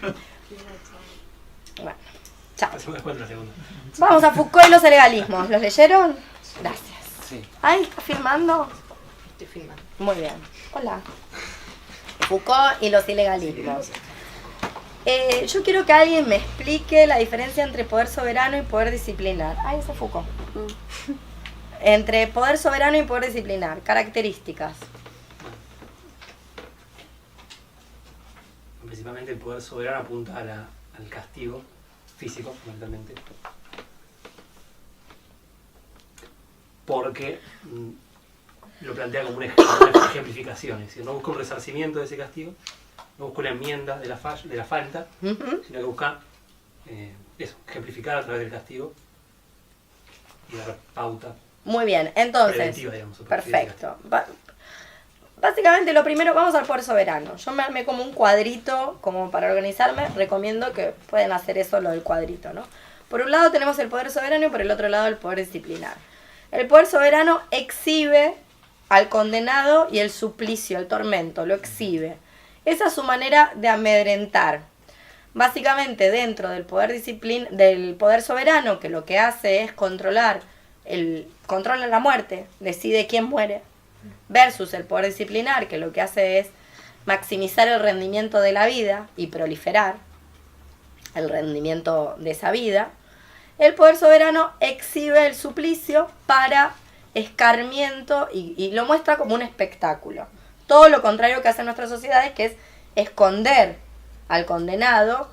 Bueno, chao. Después la segunda. Vamos a Foucault y los ilegalismos. ¿Los leyeron? Gracias. Sí. Ay, ¿estás filmando? Estoy filmando. Muy bien. Hola. Foucault y los ilegalismos. Yo quiero que alguien me explique la diferencia entre poder soberano y poder disciplinar. Ese es Foucault. Entre poder soberano y poder disciplinar. Características. Principalmente el poder soberano apunta al castigo físico, fundamentalmente. Porque lo plantea como una ejemplificación, es decir, no busca un resarcimiento de ese castigo, no busca una enmienda de la falta, sino que busca ejemplificar a través del castigo y dar pauta. Muy bien, entonces, preventiva, digamos, perfecto. Básicamente lo primero, vamos al poder soberano. Yo me armé como un cuadrito, como para organizarme, recomiendo que pueden hacer eso, lo del cuadrito, ¿no? Por un lado tenemos el poder soberano y por el otro lado el poder disciplinar. El poder soberano exhibe al condenado y el suplicio, el tormento, lo exhibe. Esa es su manera de amedrentar. Básicamente dentro del poder soberano, que lo que hace es controla la muerte, decide quién muere, versus el poder disciplinar, que lo que hace es maximizar el rendimiento de la vida y proliferar el rendimiento de esa vida. El poder soberano exhibe el suplicio para escarmiento y lo muestra como un espectáculo. Todo lo contrario que hacen nuestras sociedades, que es esconder al condenado,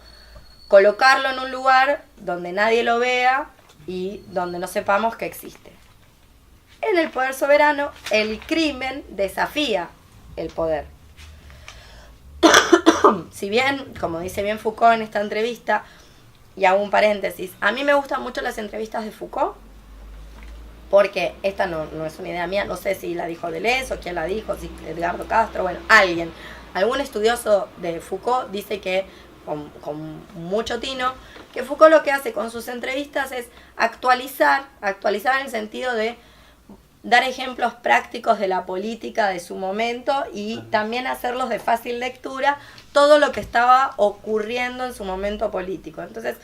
colocarlo en un lugar donde nadie lo vea y donde no sepamos que existe. En el poder soberano, el crimen desafía el poder. Si bien, como dice bien Foucault en esta entrevista, y hago un paréntesis, a mí me gustan mucho las entrevistas de Foucault, porque esta no es una idea mía, no sé si la dijo Deleuze o quién la dijo, si Edgardo Castro, bueno, algún estudioso de Foucault dice que, con mucho tino, que Foucault lo que hace con sus entrevistas es actualizar en el sentido de dar ejemplos prácticos de la política de su momento y también hacerlos de fácil lectura, todo lo que estaba ocurriendo en su momento político. Entonces,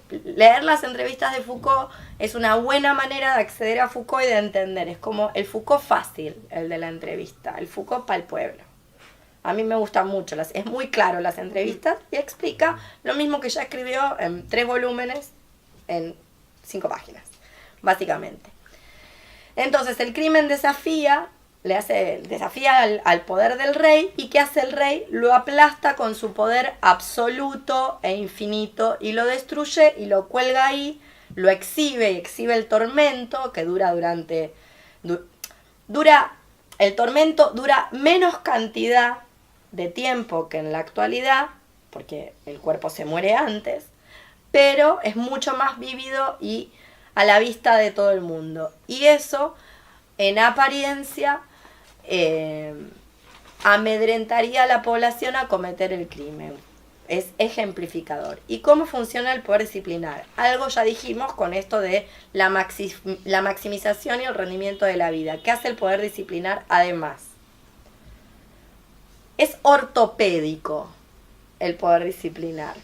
leer las entrevistas de Foucault es una buena manera de acceder a Foucault y de entender. Es como el Foucault fácil, el de la entrevista, el Foucault para el pueblo. A mí me gustan mucho, es muy claro las entrevistas y explica lo mismo que ya escribió en 3 volúmenes en 5 páginas, básicamente. Entonces el crimen desafía al poder del rey, y ¿qué hace el rey? Lo aplasta con su poder absoluto e infinito y lo destruye y lo cuelga ahí, lo exhibe y exhibe el tormento que el tormento dura menos cantidad de tiempo que en la actualidad, porque el cuerpo se muere antes, pero es mucho más vívido y a la vista de todo el mundo. Y eso, en apariencia, amedrentaría a la población a cometer el crimen. Es ejemplificador. ¿Y cómo funciona el poder disciplinar? Algo ya dijimos con esto de la maximización y el rendimiento de la vida. ¿Qué hace el poder disciplinar además? Es ortopédico el poder disciplinar.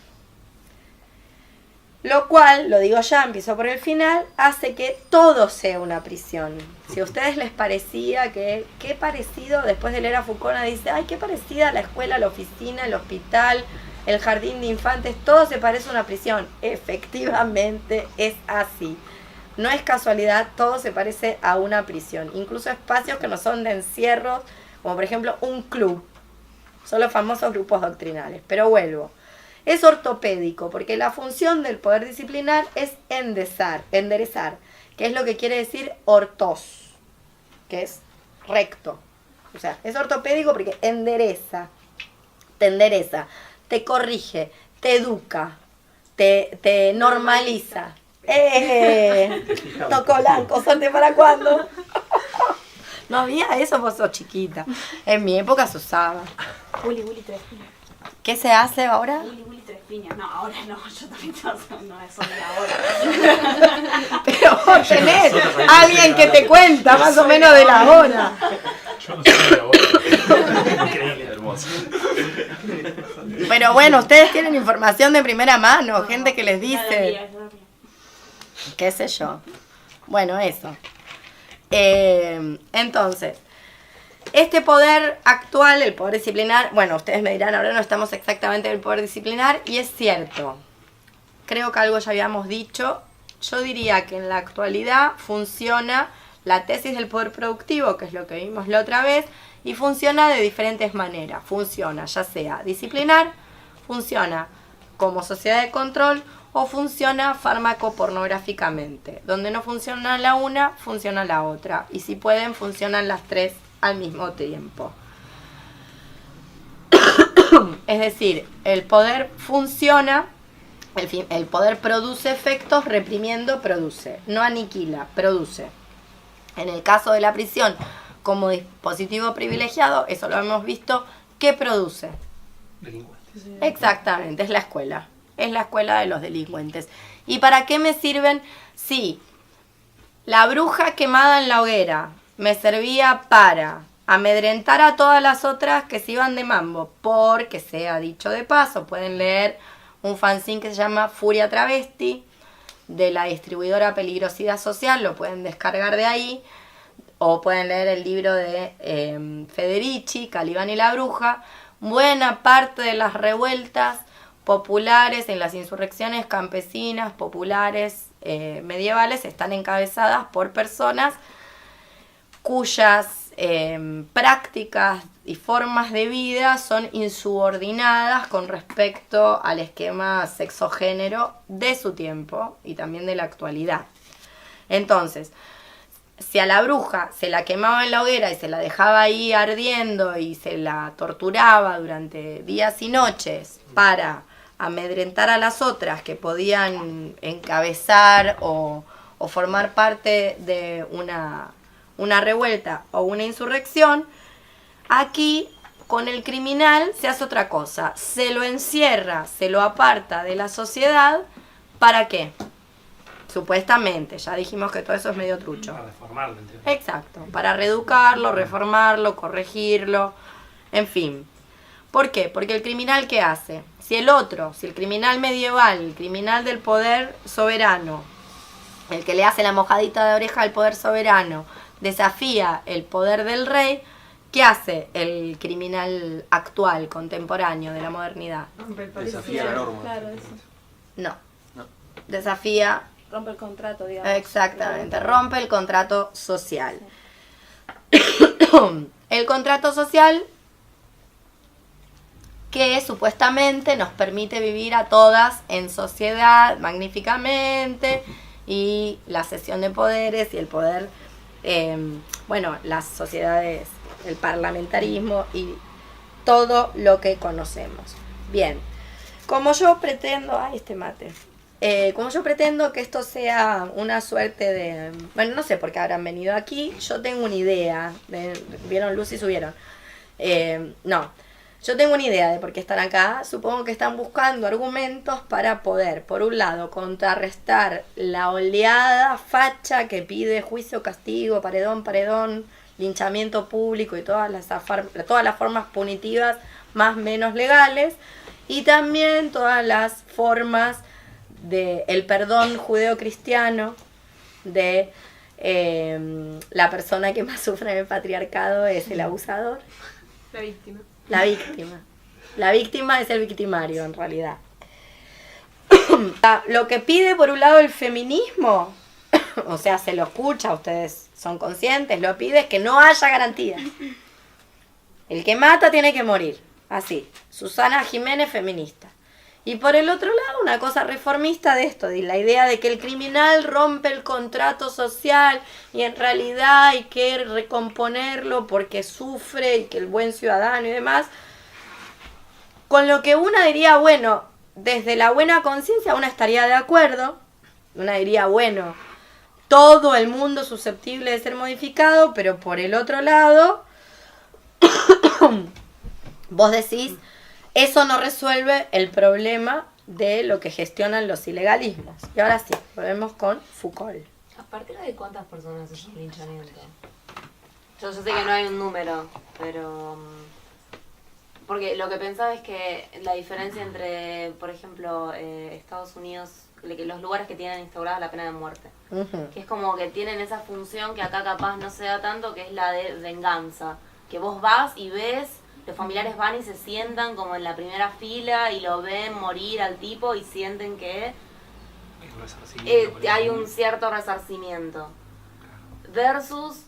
Lo cual, lo digo ya, empiezo por el final, hace que todo sea una prisión. Si a ustedes les parecía que, qué parecido, después de leer a Foucault, dice, ay, qué parecida la escuela, la oficina, el hospital, el jardín de infantes, todo se parece a una prisión. Efectivamente es así. No es casualidad, todo se parece a una prisión. Incluso espacios que no son de encierros, como por ejemplo un club. Son los famosos grupos doctrinales. Pero vuelvo. Es ortopédico, porque la función del poder disciplinar es enderezar, que es lo que quiere decir ortos, que es recto. O sea, es ortopédico porque te endereza, te corrige, te educa, te normaliza. Tocolanco, ¿salte para cuándo? No había eso, vos sos chiquita. En mi época se usaba. Willy, tres piñas. ¿Qué se hace ahora? Willy, tres piñas. No, ahora no, yo también no es solo ahora. Pero vos tenés alguien que te cuenta más o menos de la hora. Yo no soy de la hora. Increíble. Hermoso. Pero bueno, ustedes tienen información de primera mano, gente que les Ya la dice, mía. qué sé yo. Bueno, eso. Entonces, este poder actual, el poder disciplinar, bueno, ustedes me dirán, ahora no estamos exactamente en el poder disciplinar, y es cierto. Creo que algo ya habíamos dicho. Yo diría que en la actualidad funciona la tesis del poder productivo, que es lo que vimos la otra vez, y funciona de diferentes maneras. Funciona ya sea disciplinar, funciona como sociedad de control o funciona fármaco-pornográficamente. Donde no funciona la una, funciona la otra. Y si pueden, funcionan las tres al mismo tiempo. Es decir, el poder funciona, el poder produce efectos, reprimiendo produce. No aniquila, produce. En el caso de la prisión, como dispositivo privilegiado, eso lo hemos visto, ¿qué produce? Delincuentes. Exactamente, es la escuela. Es la escuela de los delincuentes. ¿Y para qué me sirven? Sí, la bruja quemada en la hoguera me servía para amedrentar a todas las otras que se iban de mambo. Porque, sea dicho de paso, pueden leer un fanzine que se llama Furia Travesti, de la distribuidora Peligrosidad Social, lo pueden descargar de ahí. O pueden leer el libro de Federici, Calibán y la Bruja. Buena parte de las revueltas populares en las insurrecciones campesinas, populares, medievales, están encabezadas por personas cuyas prácticas y formas de vida son insubordinadas con respecto al esquema sexogénero de su tiempo y también de la actualidad. Entonces, si a la bruja se la quemaba en la hoguera y se la dejaba ahí ardiendo y se la torturaba durante días y noches para amedrentar a las otras que podían encabezar o formar parte de una revuelta o una insurrección, aquí con el criminal se hace otra cosa. Se lo encierra, se lo aparta de la sociedad. ¿Para qué? Supuestamente, ya dijimos que todo eso es medio trucho. Para reformarlo, entiendo. Exacto, para reeducarlo, reformarlo, corregirlo, en fin. ¿Por qué? Porque el criminal, ¿qué hace? Si el criminal medieval, el criminal del poder soberano, el que le hace la mojadita de oreja al poder soberano, desafía el poder del rey, ¿qué hace el criminal actual, contemporáneo, de la modernidad? Desafía la norma. Claro, eso. No. No. Desafía. Rompe el contrato, digamos. Exactamente, rompe el contrato social. El contrato social que supuestamente nos permite vivir a todas en sociedad magníficamente, y la cesión de poderes y el poder, las sociedades, el parlamentarismo y todo lo que conocemos. Bien, como yo pretendo, como yo pretendo que esto sea una suerte de... Bueno, no sé por qué habrán venido aquí. Yo tengo una idea. ¿Vieron Lucy? Subieron. Yo tengo una idea de por qué están acá. Supongo que están buscando argumentos para poder, por un lado, contrarrestar la oleada facha que pide juicio, castigo, paredón, linchamiento público y todas las formas punitivas más menos legales. Y también todas las formas el perdón judeocristiano de la persona que más sufre en el patriarcado es el abusador. La víctima. La víctima es el victimario, en realidad. Lo que pide, por un lado, el feminismo, o sea, se lo escucha, ustedes son conscientes, lo pide es que no haya garantía. El que mata tiene que morir. Así. Susana Jiménez, feminista. Y por el otro lado, una cosa reformista de esto, de la idea de que el criminal rompe el contrato social y en realidad hay que recomponerlo porque sufre y que el buen ciudadano y demás. Con lo que una diría, bueno, desde la buena conciencia una estaría de acuerdo. Una diría, bueno, todo el mundo es susceptible de ser modificado, pero por el otro lado, vos decís, eso no resuelve el problema de lo que gestionan los ilegalismos. Y ahora sí, volvemos con Foucault. ¿A partir de cuántas personas es un linchamiento? Yo sé que no hay un número, pero Porque lo que pensaba es que la diferencia entre, por ejemplo, Estados Unidos, los lugares que tienen instaurada la pena de muerte, que es como que tienen esa función que acá capaz no se da tanto, que es la de venganza, que vos vas y ves, los familiares van y se sientan como en la primera fila y lo ven morir al tipo y sienten que hay un cierto resarcimiento, versus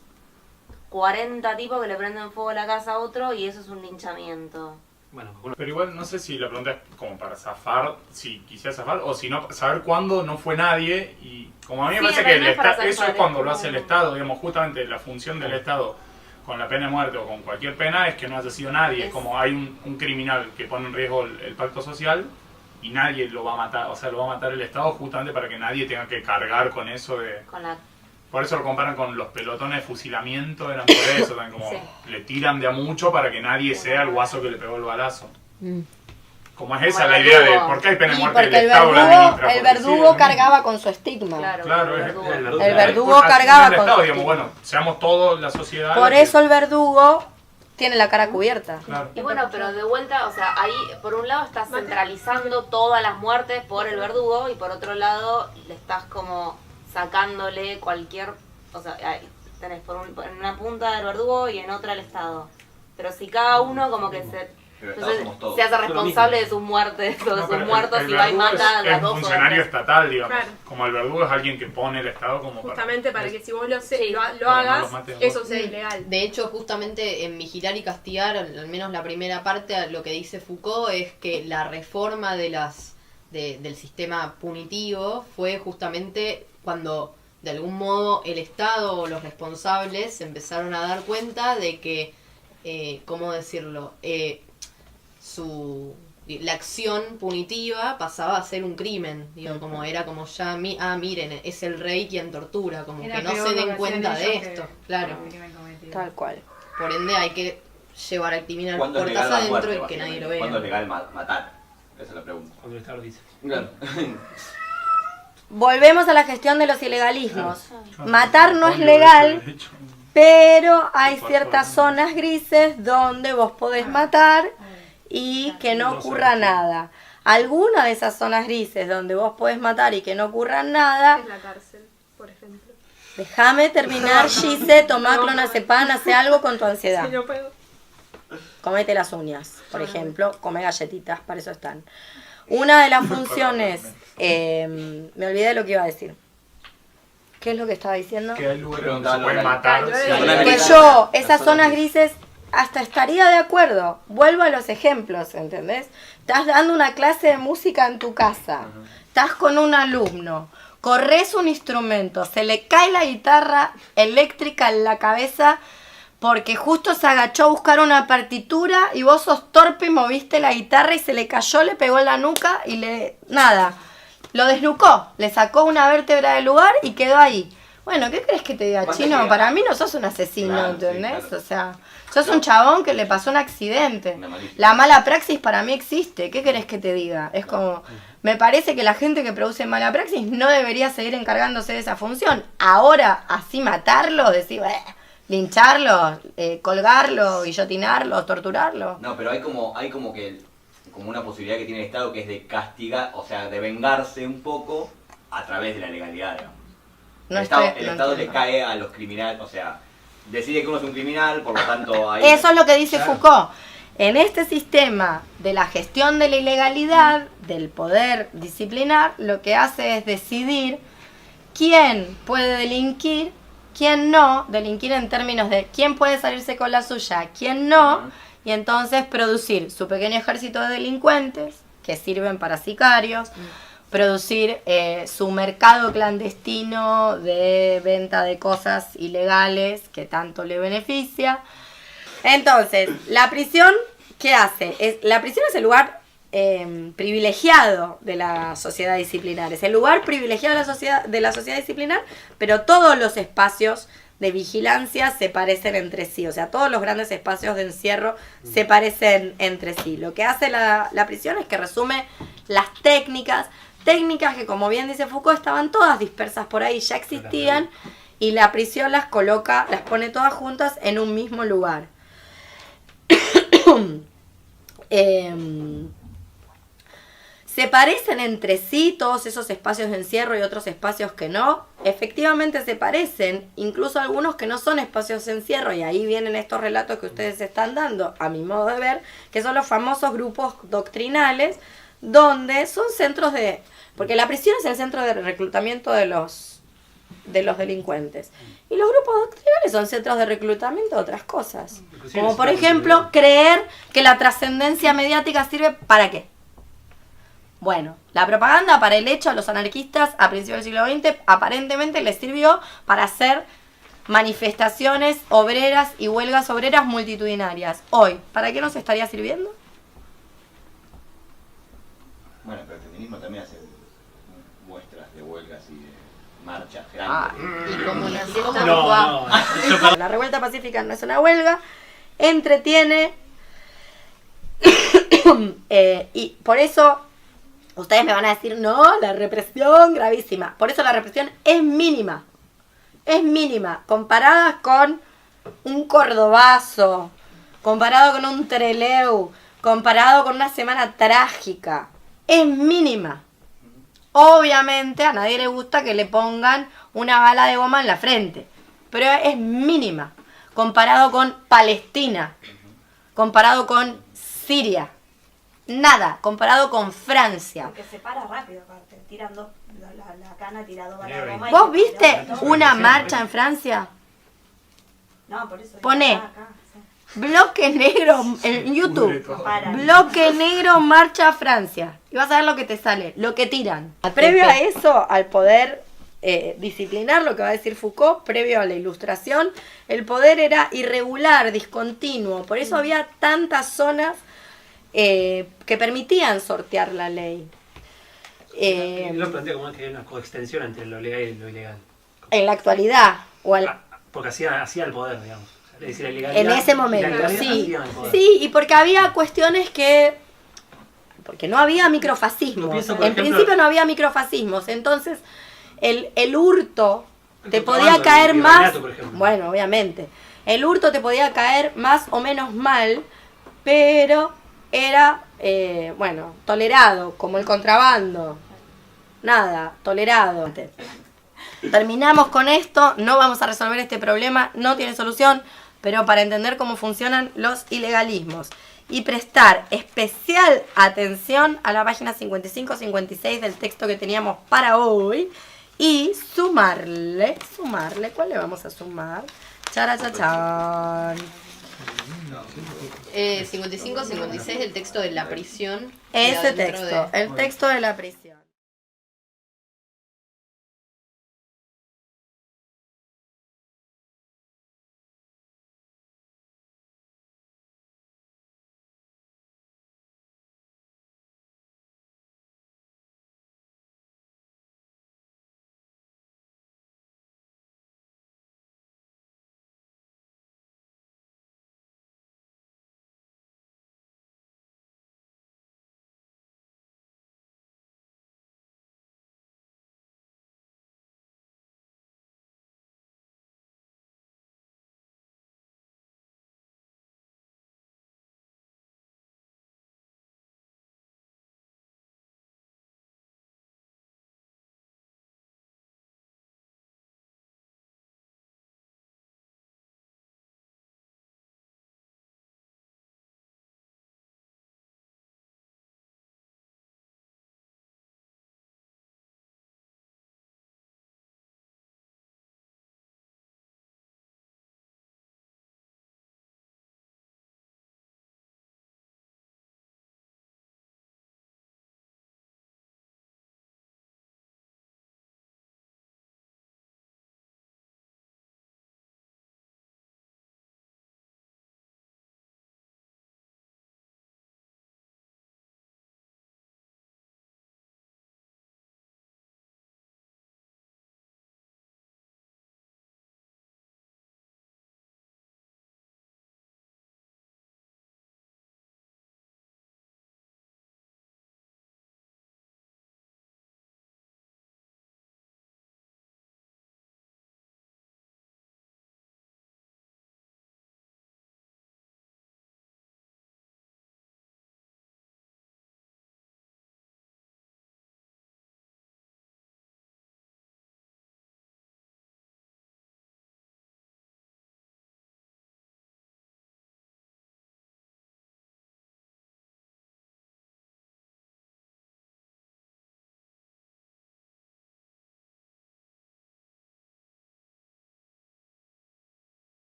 40 tipos que le prenden fuego a la casa a otro y eso es un linchamiento. Bueno, Pero igual no sé si la pregunta es como para zafar, si quisiera zafar, o si no, saber cuándo no fue nadie. Y como a mí me Sí, parece en que realidad es para eso es zafar, cuando es lo como- hace el Estado, digamos, justamente la función del Estado con la pena de muerte o con cualquier pena es que no haya sido nadie. Es como hay un criminal que pone en riesgo el pacto social y nadie lo va a matar, o sea, lo va a matar el Estado justamente para que nadie tenga que cargar con eso de... Con la... Por eso lo comparan con los pelotones de fusilamiento, eran por eso, también como Sí. le tiran de a mucho para que nadie sea el guaso que le pegó el balazo. Como es esa Como la el idea de verdugo. por qué hay pena de Y muerte, porque el el Estado la verdugo, administra. el porque verdugo sí, cargaba con su estigma. Claro, Claro, el es- verdugo. el verdugo. El verdugo Así cargaba es el con Estado, su digamos, estigma. bueno, seamos todos la sociedad. Por la que- eso el verdugo tiene la cara cubierta. Claro. Y bueno, pero de vuelta, o sea, ahí por un lado estás centralizando todas las muertes por el verdugo y por otro lado le estás como sacándole cualquier, o sea, ahí tenés en una punta del verdugo y en otra el Estado. Pero si cada uno como que Pero entonces, somos todos. se hace responsable de sus muertes o de No, sus pero muertos el y va y verdugo mata a es las un dos o funcionario tres. estatal, digamos. Claro. Como el verdugo es alguien que pone el Estado como Justamente para que si vos lo, Sí. lo Para que no hagas, los mates a eso vos. sea ilegal. De hecho, justamente en Vigilar y Castigar, al menos la primera parte, lo que dice Foucault es que la reforma del sistema punitivo fue justamente cuando, de algún modo, el Estado o los responsables se empezaron a dar cuenta de que, ¿cómo decirlo? La acción punitiva pasaba a ser un crimen, digo, como era como ya, miren, es el rey quien tortura, como Era que no peor se lo den que cuenta hacían de ellos esto, que claro. el crimen cometido. Tal cual. Por ende hay que llevar al criminal ¿Cuándo es puertas legal la adentro muerte, y que nadie lo básicamente? ¿Cuándo es vea. legal matar? Esa es la pregunta. cuando el Estado lo dice. Claro. Volvemos a la gestión de los ilegalismos. Claro. Matar no es Coño, legal, ese derecho. pero hay Pasó, ciertas ¿no? zonas grises donde vos podés matar y que no No sé. ocurra nada. Alguna de esas zonas grises donde vos podés matar y que no ocurra nada, Es la cárcel, por ejemplo. déjame terminar, Gise, tomá clonazepam, hace algo con tu ansiedad. Si no puedo. Comete las uñas, por ejemplo, come galletitas, para eso están. Una de las funciones, me olvidé de lo que iba a decir. ¿Qué es lo que estaba diciendo? Que hay lugares donde Preguntaba se pueden lo de- matar. Claro, sí. lo de- Zona Que gris. yo, Las esas zonas zonas grises. grises, hasta estaría de acuerdo. Vuelvo a los ejemplos, ¿entendés? Estás dando una clase de música en tu casa, estás con un alumno, corres un instrumento, se le cae la guitarra eléctrica en la cabeza porque justo se agachó a buscar una partitura y vos sos torpe y moviste la guitarra y se le cayó, le pegó en la nuca y nada, lo desnucó, le sacó una vértebra del lugar y quedó ahí. Bueno, ¿qué crees que te diga, ¿Cuánto Chino? queda? Para mí no sos un asesino, Claro, sí, ¿entendés? claro. O sea, sos un chabón que le pasó un accidente. Una malicia. La mala praxis para mí existe. ¿Qué querés que te diga? Es como, me parece que la gente que produce mala praxis no debería seguir encargándose de esa función. Ahora, así matarlo, decir, lincharlo, colgarlo, guillotinarlo, torturarlo. No, pero hay como como una posibilidad que tiene el Estado que es de castigar, o sea, de vengarse un poco a través de la legalidad, digamos. No el Estado, estoy- el no Estado le entiendo. cae a los criminales, o sea, decide que uno es un criminal, por lo tanto hay... Eso es lo que dice Claro. Foucault. En este sistema de la gestión de la ilegalidad, del poder disciplinar, lo que hace es decidir quién puede delinquir, quién no, delinquir en términos de quién puede salirse con la suya, quién no, Ujú. y entonces producir su pequeño ejército de delincuentes que sirven para sicarios, producir su mercado clandestino de venta de cosas ilegales que tanto le beneficia. Entonces, la prisión, ¿qué hace? La prisión es el lugar privilegiado de la sociedad disciplinar. Es el lugar privilegiado de la sociedad disciplinar, pero todos los espacios de vigilancia se parecen entre sí. O sea, todos los grandes espacios de encierro se parecen entre sí. Lo que hace la prisión es que resume las técnicas que, como bien dice Foucault, estaban todas dispersas por ahí, ya existían, y la prisión las coloca, las pone todas juntas en un mismo lugar. ¿Se parecen entre sí todos esos espacios de encierro y otros espacios que no? Efectivamente se parecen, incluso algunos que no son espacios de encierro, y ahí vienen estos relatos que ustedes están dando, a mi modo de ver, que son los famosos grupos doctrinales, donde son centros de... Porque la prisión es el centro de reclutamiento de los delincuentes. Y los grupos doctrinales son centros de reclutamiento de otras cosas. Como por ejemplo, creer que la trascendencia mediática sirve ¿para qué? Bueno, la propaganda para el hecho a los anarquistas a principios del siglo XX aparentemente les sirvió para hacer manifestaciones obreras y huelgas obreras multitudinarias. Hoy, ¿para qué nos estaría sirviendo? Bueno, pero el feminismo también hace muestras de huelgas y de marchas grandes. Y como La revuelta pacífica no es una huelga, entretiene y por eso ustedes me van a decir, no, la represión gravísima. Por eso la represión es mínima. Es mínima. Comparada con un cordobazo, comparado con un Trelew, comparado con una semana trágica. Es mínima. Obviamente a nadie le gusta que le pongan una bala de goma en la frente. Pero es mínima. Comparado con Palestina. Comparado con Siria. Nada, comparado con Francia. Porque se para rápido, aparte. Tirando la cana, tirado bala de goma. ¿Vos viste una marcha en Francia? No, por eso. Poné. Acá, sí. Bloque negro en YouTube. Para. Bloque negro marcha Francia. Y vas a ver lo que te sale, lo que tiran. Previo a eso, al poder disciplinar, lo que va a decir Foucault, previo a la Ilustración, el poder era irregular, discontinuo. Por eso había tantas zonas que permitían sortear la ley. Él lo plantea como que hay una coextensión entre lo legal y lo ilegal. En la actualidad. Porque hacía el poder, digamos. Es decir, la En ilegalidad, ese momento, la ilegalidad sí. hacía el poder. Sí, y porque había cuestiones que... Porque no había microfascismos. Yo pienso, por En ejemplo, principio no había microfascismos. Entonces, el hurto te El podía contrabando, caer el más... virreinato, por ejemplo. Bueno, obviamente. El hurto te podía caer más o menos mal, pero era, tolerado, como el contrabando. Nada, tolerado. Terminamos con esto, no vamos a resolver este problema, no tiene solución, pero para entender cómo funcionan los ilegalismos y prestar especial atención a la página 55-56 del texto que teníamos para hoy y sumarle, ¿cuál le vamos a sumar? Charachachán. 55-56 del texto de la prisión. Ese Queda dentro texto, el texto de la prisión.